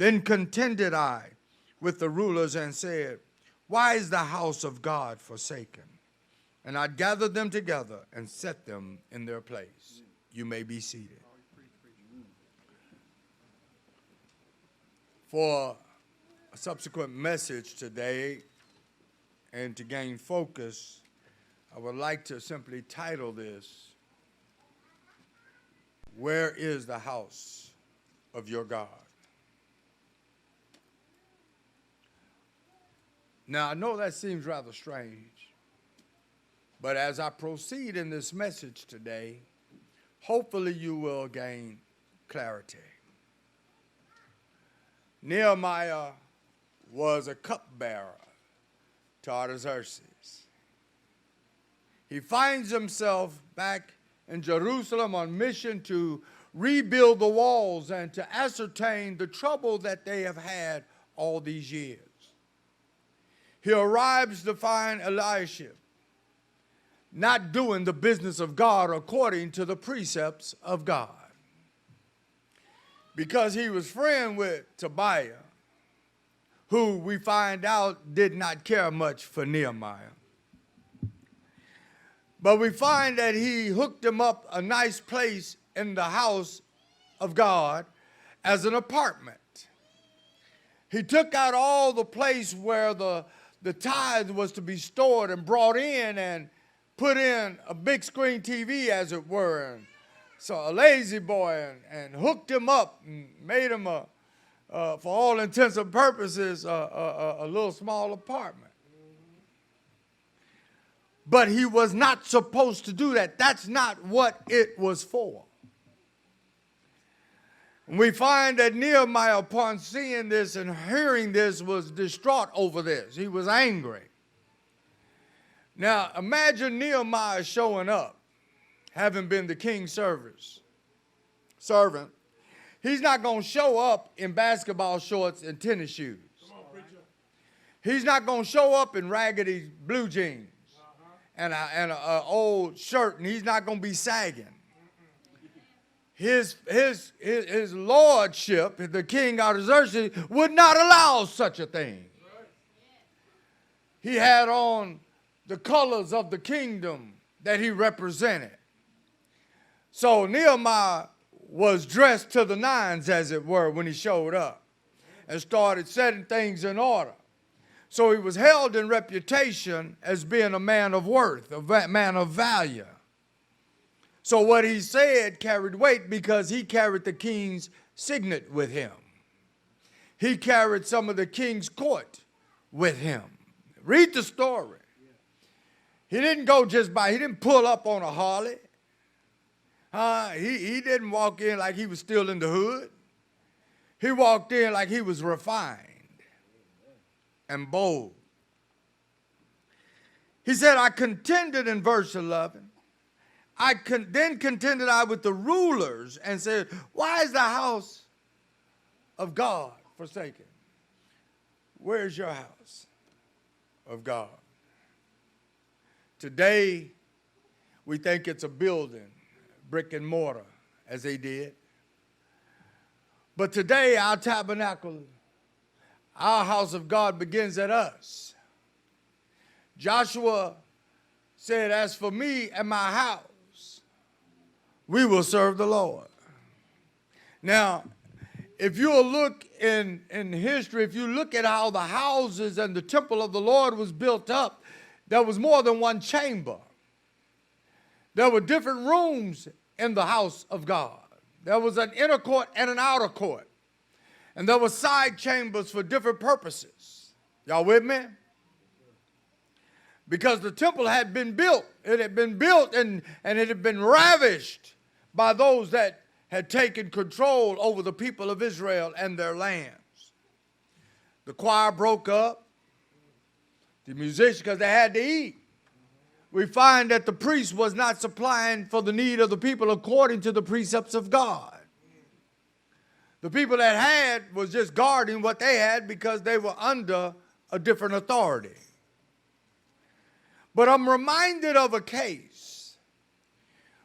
Then contended I with the rulers and said, why is the house of God forsaken? And I gathered them together and set them in their place. You may be seated. For a subsequent message today and to gain focus, I would like to simply title this, Where is the House of Your God? Now, I know that seems rather strange, but as I proceed in this message today, hopefully you will gain clarity. Nehemiah was a cupbearer to Artaxerxes. He finds himself back in Jerusalem on mission to rebuild the walls and to ascertain the trouble that they have had all these years. He arrives to find Eliashib not doing the business of God according to the precepts of God. Because he was friend with Tobiah, who we find out did not care much for Nehemiah. But we find that he hooked him up a nice place in the house of God as an apartment. He took out all the place where the tithe was to be stored and brought in and put in a big screen TV, as it were, and so a lazy boy, and hooked him up and made him, for all intents and purposes, a little small apartment. But he was not supposed to do that. That's not what it was for. We find that Nehemiah, upon seeing this and hearing this, was distraught over this. He was angry. Now, imagine Nehemiah showing up, having been the king's servant. He's not going to show up in basketball shorts and tennis shoes. Come on, preacher. He's not going to show up in raggedy blue jeans and an old shirt, and he's not going to be sagging. His lordship, the king Artaxerxes, would not allow such a thing. He had on the colors of the kingdom that he represented. So Nehemiah was dressed to the nines, as it were, when he showed up and started setting things in order. So he was held in reputation as being a man of worth, a man of value. So what he said carried weight because he carried the king's signet with him. He carried some of the king's court with him. Read the story. He didn't go just by, he didn't pull up on a Harley. He didn't walk in like he was still in the hood. He walked in like he was refined and bold. He said, I contended in verse 11. Then contended I with the rulers and said, why is the house of God forsaken? Where is your house of God? Today, we think it's a building, brick and mortar, as they did. But today, our tabernacle, our house of God begins at us. Joshua said, as for me and my house, we will serve the Lord. Now, if you'll look in history, if you look at how the houses and the temple of the Lord was built up, there was more than one chamber. There were different rooms in the house of God. There was an inner court and an outer court. And there were side chambers for different purposes. Y'all with me? Because the temple had been built. It had been built and it had been ravished by those that had taken control over the people of Israel and their lands. The choir broke up. The musicians, because they had to eat. We find that the priest was not supplying for the need of the people according to the precepts of God. The people that had was just guarding what they had because they were under a different authority. But I'm reminded of a case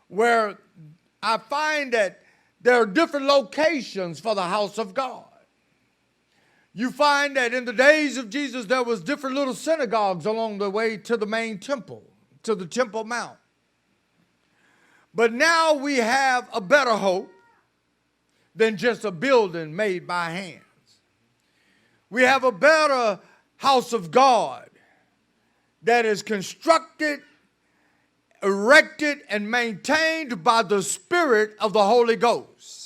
where I find that there are different locations for the house of God. You find that in the days of Jesus, there was different little synagogues along the way to the main temple, to the Temple Mount. But now we have a better hope than just a building made by hands. We have a better house of God that is constructed, erected, and maintained by the Spirit of the Holy Ghost.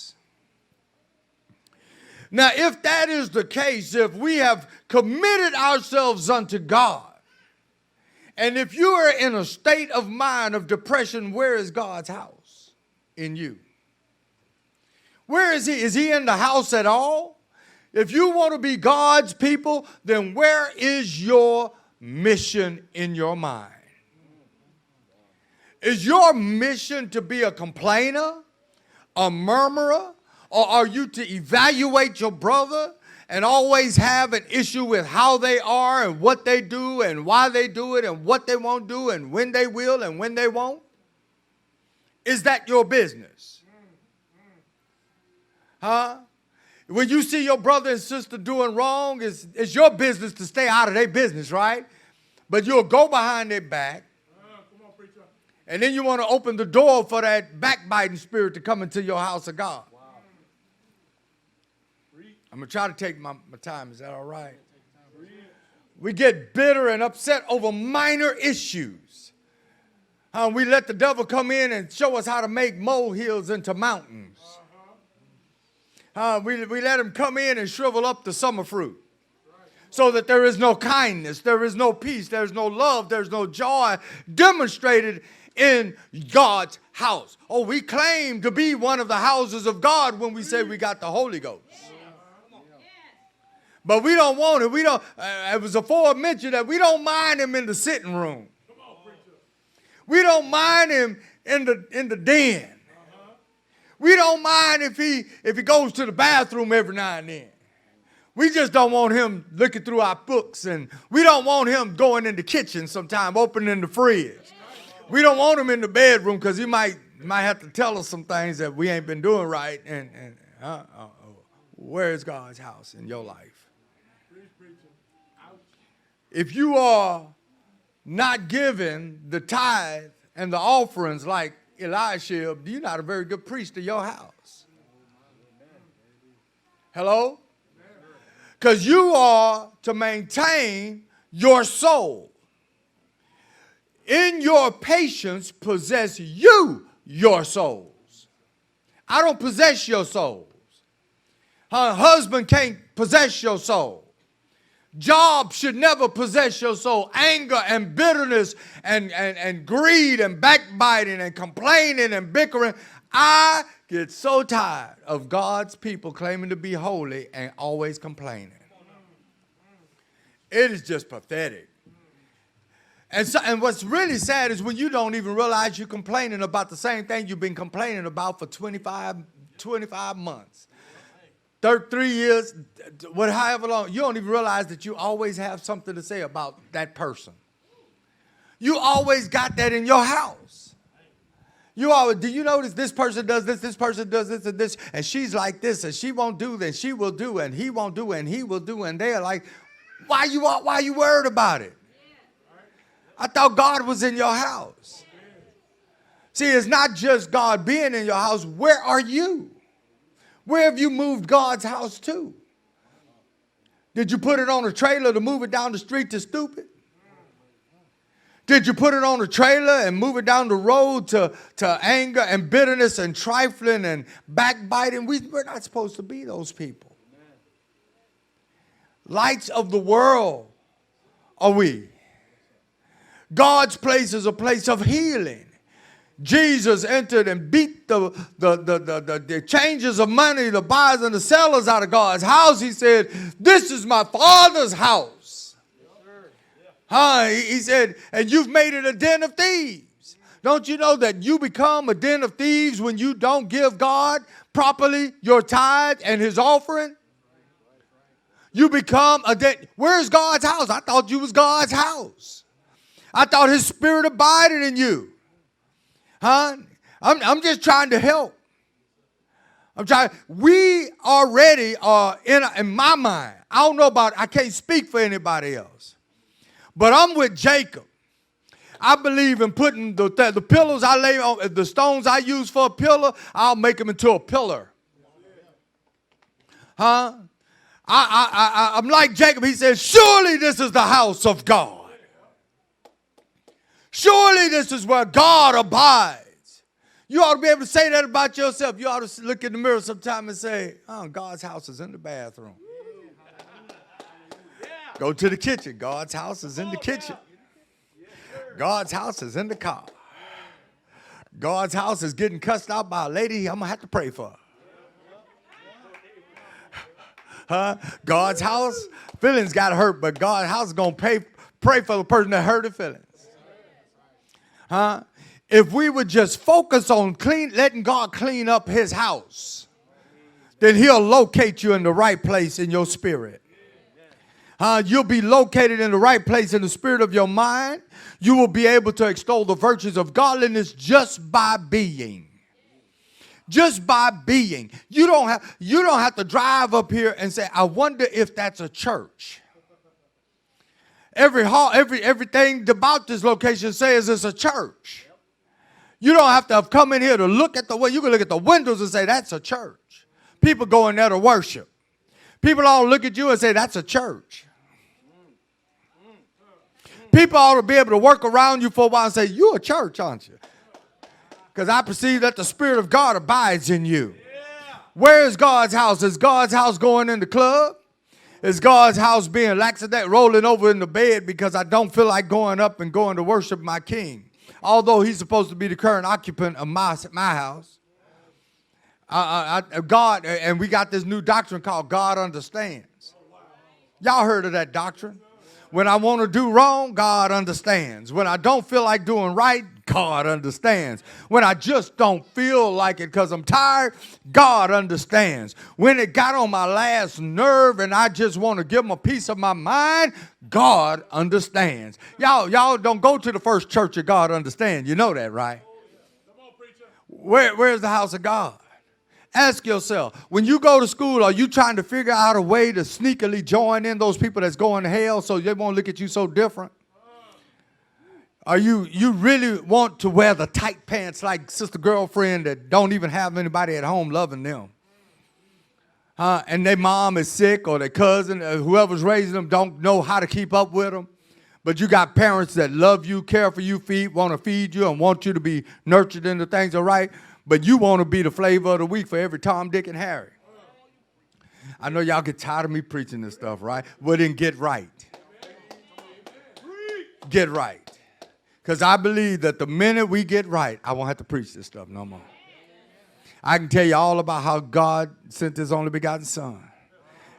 Now, if that is the case, if we have committed ourselves unto God, and if you are in a state of mind of depression, where is God's house in you? Where is he? Is he in the house at all? If you want to be God's people, then where is your mission in your mind? Is your mission to be a complainer, a murmurer, or are you to evaluate your brother and always have an issue with how they are and what they do and why they do it and what they won't do and when they will and when they won't? Is that your business? Huh? When you see your brother and sister doing wrong, it's your business to stay out of their business, right? But you'll go behind their back. And then you want to open the door for that backbiting spirit to come into your house of God. Wow. I'm going to try to take my time. Is that all right? We get bitter and upset over minor issues. We let the devil come in and show us how to make molehills into mountains. We let him come in and shrivel up the summer fruit. So that there is no kindness, there is no peace, there's no love, there's no joy demonstrated in God's house. Oh, we claim to be one of the houses of God when we say we got the Holy Ghost. But we don't want it. We don't. It was aforementioned that we don't mind him in the sitting room. We don't mind him in the den. We don't mind if he goes to the bathroom every now and then. We just don't want him looking through our books, and we don't want him going in the kitchen sometime, opening the fridge. We don't want him in the bedroom because he might have to tell us some things that we ain't been doing right. And where is God's house in your life? If you are not giving the tithe and the offerings like Eliashib, you're not a very good priest of your house. Hello? Because you are to maintain your soul. In your patience, possess you your souls. I don't possess your souls. Her husband can't possess your soul. Job should never possess your soul. Anger and bitterness and greed and backbiting and complaining and bickering. I get so tired of God's people claiming to be holy and always complaining. It is just pathetic. And what's really sad is when you don't even realize you're complaining about the same thing you've been complaining about for 25 months. 33 years, however long, you don't even realize that you always have something to say about that person. You always got that in your house. Do you notice this person does this person does this and this, and she's like this, and she won't do this, she will do, and he won't do, and he will do, and they're like, why you worried about it? I thought God was in your house. See, it's not just God being in your house. Where are you? Where have you moved God's house to? Did you put it on a trailer to move it down the street to stupid? Did you put it on a trailer and move it down the road to anger and bitterness and trifling and backbiting? We're not supposed to be those people. Lights of the world are we. God's place is a place of healing. Jesus entered and beat the changers of money, the buyers and the sellers out of God's house. He said, this is my Father's house. He said, and you've made it a den of thieves. Don't you know that you become a den of thieves when you don't give God properly your tithe and his offering? You become a den. Where's God's house? I thought you was God's house. I thought his spirit abided in you. I'm just trying to help. We already are in my mind. I don't know about, I can't speak for anybody else. But I'm with Jacob. I believe in putting the pillows I lay on, the stones I use for a pillar, I'll make them into a pillar. Huh? I'm like Jacob. He says, surely this is the house of God. Surely this is where God abides. You ought to be able to say that about yourself. You ought to look in the mirror sometime and say, oh, God's house is in the bathroom. Go to the kitchen. God's house is in the kitchen. God's house is in the car. God's house is getting cussed out by a lady I'm going to have to pray for. Huh? God's house, feelings got hurt, but God's house is going to pray for the person that hurt the feelings. Huh? If we would just focus on letting God clean up his house, then he'll locate you in the right place in your spirit. You'll be located in the right place in the spirit of your mind. You will be able to extol the virtues of godliness just by being. Just by being. You don't have to drive up here and say, I wonder if that's a church. Everything about this location says it's a church. You don't have to have come in here to look at the way. You can look at the windows and say, that's a church. People go in there to worship. People all look at you and say, that's a church. People ought to be able to work around you for a while and say, you're a church, aren't you? Because I perceive that the Spirit of God abides in you. Where is God's house? Is God's house going in the club? Is God's house being lackadaisical, rolling over in the bed because I don't feel like going up and going to worship my King? Although he's supposed to be the current occupant of my house. God, and we got this new doctrine called God understands. Y'all heard of that doctrine? When I want to do wrong, God understands. When I don't feel like doing right, God understands. When I just don't feel like it because I'm tired, God understands. When it got on my last nerve and I just want to give him a piece of my mind, God understands. Y'all don't go to the first church of God understands. You know that, right? Where's the house of God? Ask yourself, when you go to school, are you trying to figure out a way to sneakily join in those people that's going to hell so they won't look at you so different? Are you really want to wear the tight pants like sister girlfriend that don't even have anybody at home loving them? And their mom is sick or their cousin or whoever's raising them don't know how to keep up with them. But you got parents that love you, care for you, want to feed you and want you to be nurtured into things all right. But you want to be the flavor of the week for every Tom, Dick, and Harry. I know y'all get tired of me preaching this stuff, right? Well, then get right. Get right. Because I believe that the minute we get right, I won't have to preach this stuff no more. I can tell you all about how God sent his only begotten son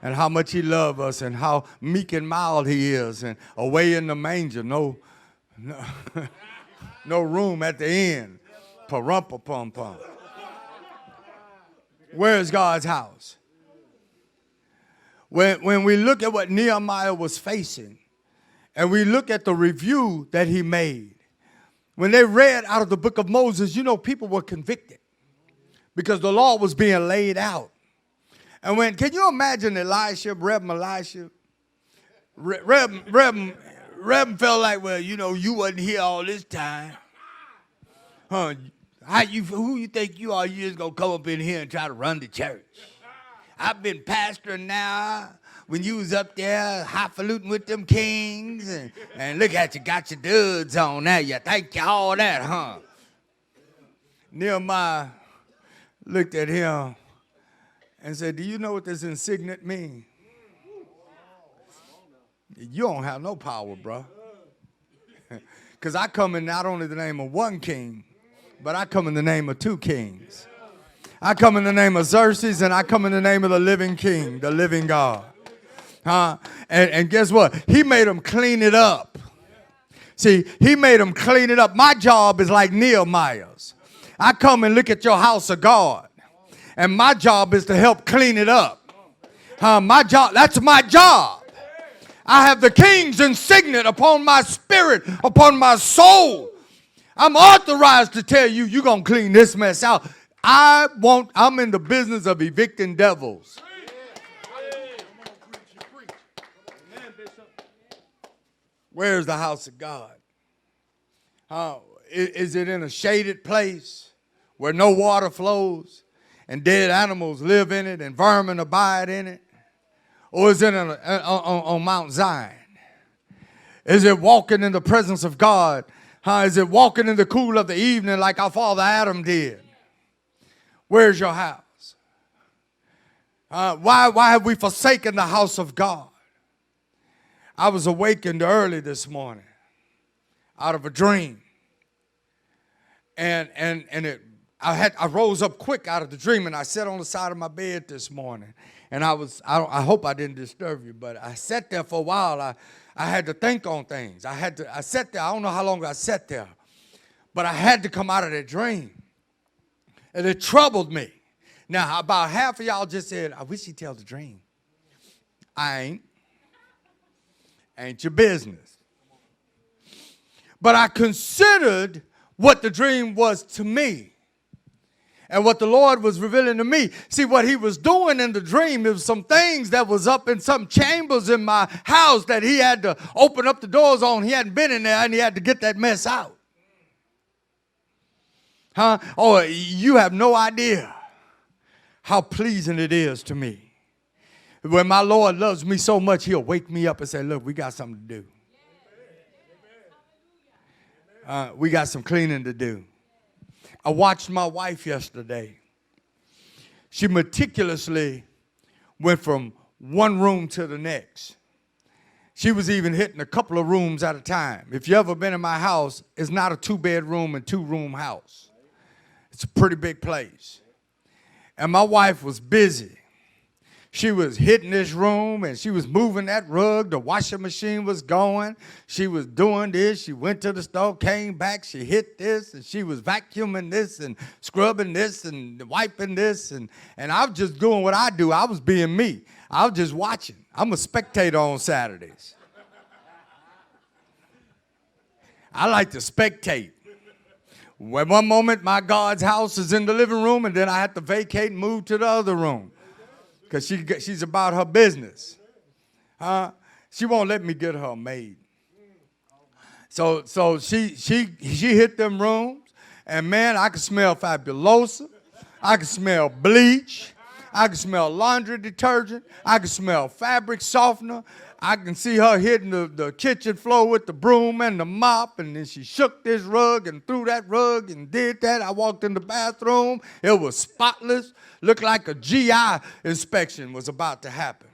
and how much he loved us and how meek and mild he is and away in the manger, no room at the end. Parumpa-pum-pum. Where is God's house? When we look at what Nehemiah was facing and we look at the review that he made, when they read out of the book of Moses, you know, people were convicted because the law was being laid out. And can you imagine Reverend Elisha? Reverend felt like, well, you know, you wasn't here all this time. Huh? Who you think you are? You just going to come up in here and try to run the church. I've been pastoring now. When you was up there highfalutin with them kings and look at you, got your duds on now. You think you all that, huh? Nehemiah looked at him and said, do you know what this insignia means? You don't have no power, bro. Because I come in not only the name of one king, but I come in the name of two kings. I come in the name of Xerxes, and I come in the name of the living king, the living God. And guess what? He made them clean it up. See, he made them clean it up. My job is like Nehemiah's. I come and look at your house of God, and my job is to help clean it up. That's my job. I have the king's insignia upon my spirit, upon my soul. I'm authorized to tell you, you're going to clean this mess out. I'm in the business of evicting devils. Where's the house of God? Is it in a shaded place where no water flows and dead animals live in it and vermin abide in it? Or is it on Mount Zion? Is it walking in the presence of God? Is it walking in the cool of the evening like our father Adam did? Where's your house? Why have we forsaken the house of God? I was awakened early this morning out of a dream. I rose up quick out of the dream, and I sat on the side of my bed this morning. And I hope I didn't disturb you, but I sat there for a while. I had to think on things. I sat there. I don't know how long I sat there, but I had to come out of that dream. And it troubled me. Now, about half of y'all just said, I wish he'd tell the dream. Ain't your business. But I considered what the dream was to me and what the Lord was revealing to me. See, what he was doing in the dream, it was some things that was up in some chambers in my house that he had to open up the doors on. He hadn't been in there, and he had to get that mess out. Oh, you have no idea how pleasing it is to me. When my Lord loves me so much, he'll wake me up and say, look, we got something to do. We got some cleaning to do. I watched my wife yesterday. She meticulously went from one room to the next. She was even hitting a couple of rooms at a time. If you ever been in my house, it's not a 2-bedroom and 2-room house. It's a pretty big place. And my wife was busy. She was hitting this room, and she was moving that rug. The washing machine was going. She was doing this. She went to the store, came back. She hit this, and she was vacuuming this and scrubbing this and wiping this. And I was just doing what I do. I was being me. I was just watching. I'm a spectator on Saturdays. I like to spectate. When one moment my God's house is in the living room, and then I have to vacate and move to the other room. Because she's about her business. She won't let me get her a maid. So she hit them rooms, and man, I could smell Fabulosa. I could smell bleach. I could smell laundry detergent. I could smell fabric softener. I can see her hitting the kitchen floor with the broom and the mop, and then she shook this rug and threw that rug and did that. I walked in the bathroom. It was spotless. Looked like a GI inspection was about to happen.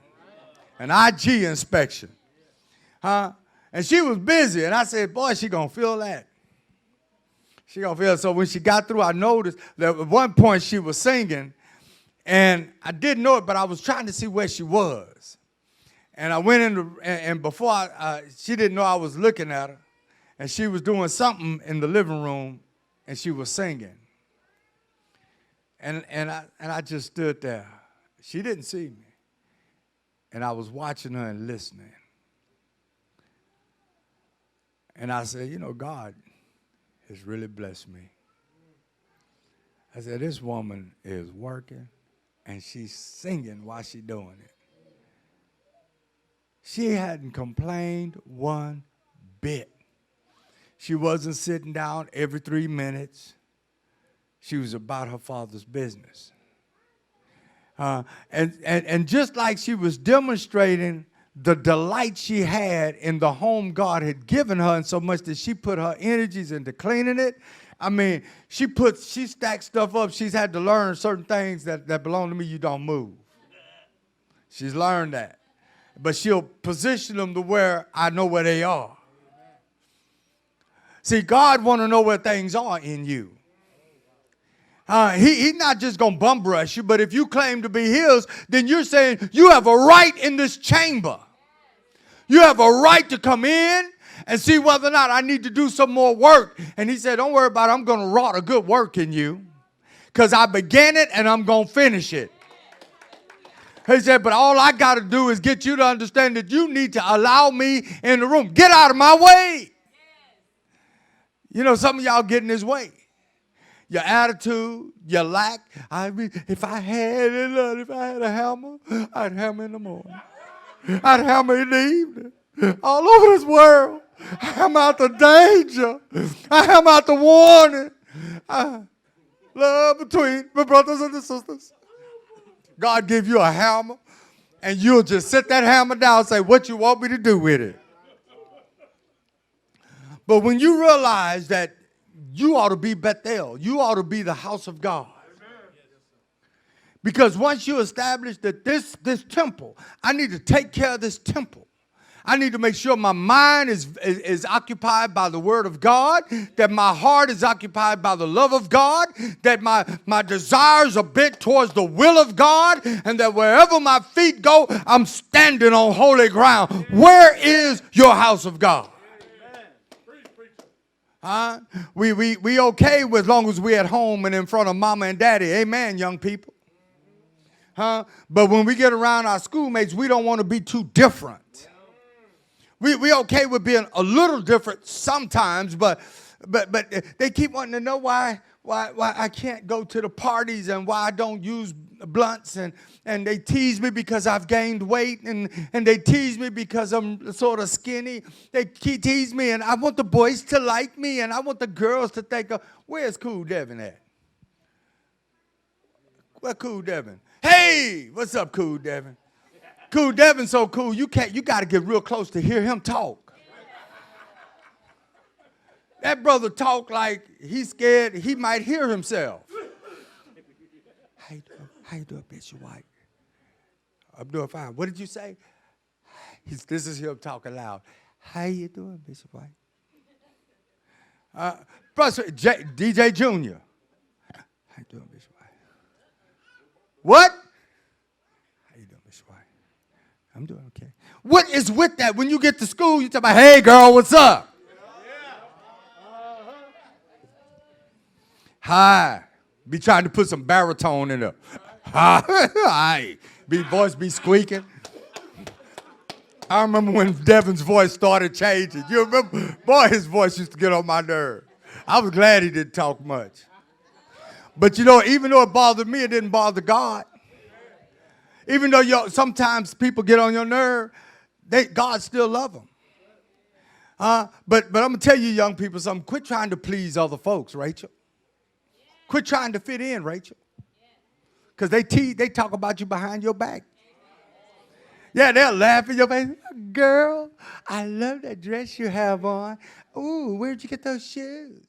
An IG inspection. And she was busy, and I said, boy, she going to feel that. She going to feel it. So when she got through, I noticed that at one point she was singing, and I didn't know it, but I was trying to see where she was. And I went in, and before she didn't know I was looking at her, and she was doing something in the living room, and she was singing. And I just stood there. She didn't see me. And I was watching her and listening. And I said, you know, God has really blessed me. I said, this woman is working, and she's singing while she's doing it. She hadn't complained one bit. She wasn't sitting down every 3 minutes. She was about her father's business. And just like she was demonstrating the delight she had in the home God had given her, and so much that she put her energies into cleaning it. I mean, she stacked stuff up. She's had to learn certain things that belong to me, you don't move. She's learned that. But she'll position them to where I know where they are. See, God want to know where things are in you. He's not just going to bum brush you, but if you claim to be his, then you're saying you have a right in this chamber. You have a right to come in and see whether or not I need to do some more work. And he said, don't worry about it. I'm going to wrought a good work in you because I began it and I'm going to finish it. He said, but all I got to do is get you to understand that you need to allow me in the room. Get out of my way. You know, some of y'all get in his way. your attitude, your lack. I mean, if I had it, Lord, if I had a hammer, I'd hammer in the morning. I'd hammer in the evening. All over this world. I hammer out the danger. I hammer out the warning. Love between my brothers and the sisters. God give you a hammer, and you'll just set that hammer down and say, what you want me to do with it? But when you realize that you ought to be Bethel, you ought to be the house of God. Because once you establish that this temple, I need to take care of this temple. I need to make sure my mind is occupied by the word of God, that my heart is occupied by the love of God, that my desires are bent towards the will of God, and that wherever my feet go, I'm standing on holy ground. Where is your house of God? Huh? We okay with as long as we at home and in front of mama and daddy. Amen, young people. Huh? But when we get around our schoolmates, we don't want to be too different. We okay with being a little different sometimes, but they keep wanting to know why I can't go to the parties and why I don't use blunts, and they tease me because I've gained weight, and they tease me because I'm sort of skinny. They tease me, and I want the boys to like me, and I want the girls to think of, where's Cool Devin at? Where's Cool Devin? Hey, what's up, Cool Devin? Cool Devin's so cool, you got to get real close to hear him talk. That brother talk like he's scared he might hear himself. How you doing, Bishop White? I'm doing fine. What did you say? This is him talking loud. How you doing, Bishop White? DJ Junior. How you doing, Bishop White? What? I'm doing okay. What is with that? When you get to school, you talk about, hey, girl, what's up? Hi. Be trying to put some baritone in there. Hi. Voice be squeaking. I remember when Devin's voice started changing. You remember? Boy, his voice used to get on my nerve. I was glad he didn't talk much. But, even though it bothered me, it didn't bother God. Even though sometimes people get on your nerve, God still love them. But I'm going to tell you young people something. Quit trying to please other folks, Rachel. Quit trying to fit in, Rachel. Because they talk about you behind your back. Yeah, they'll laugh in your face. Girl, I love that dress you have on. Ooh, where'd you get those shoes?